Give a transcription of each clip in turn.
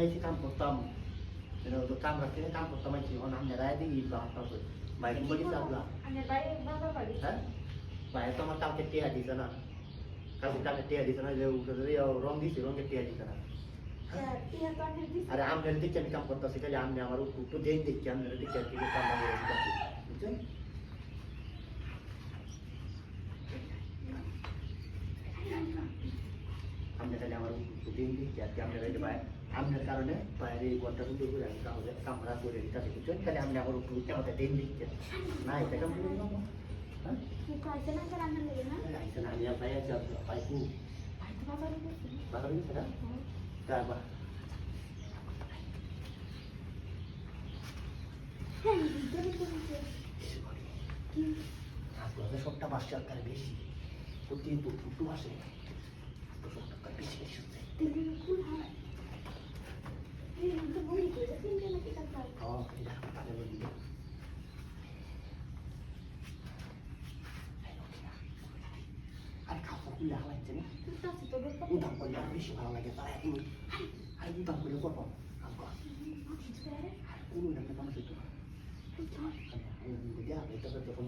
এসে কাম করতাম তো কাম রাখতে কাম করতাম আছি অন আমনে রায় দিই বাইরে বলি চাবলা হ্যাঁ বাইরে তো আমার কালকে টিয়া দিছে না কালকে টিয়া দিছে না যে রং দিছে রঙের টিয়া দিছে না আরে আমনের দিকে আমি কাম করতেছি খালি আমনে আমার একটু দেখছি আমনের দিকে আর কি কাম বুঝছেন আমনে খালি আমার একটু দেখছি আর কি আমনের এই ভাই আমনের কারণে বাইরে এই ঘরটা সুন্দর করে আমি কামরা করে দিতে বুঝছেন খালি আমনে আমার একটু আমাদের দেখছি না এটা কাম করে দিলাম হ্যাঁ আইসা না আমি ভাই আছে ভাই কু বাবা দিছে না তারপর আপনাদের সবটা 5 টাকার বেশি প্রতি দুটো আসে 100 টাকার বেশি বেশি হচ্ছে আর খাওয়া খুলে হালাইছে না উদাম করলে আর বেশি ভালো লাগে তারা এখন আর উদাম করলে করবো আমার কোনো একটা মানুষ হইতো ya itu kan telepon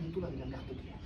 itu lagi yang kartu dia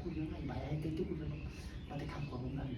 aku juga bayar itu udah nanti kamu ngomong lagi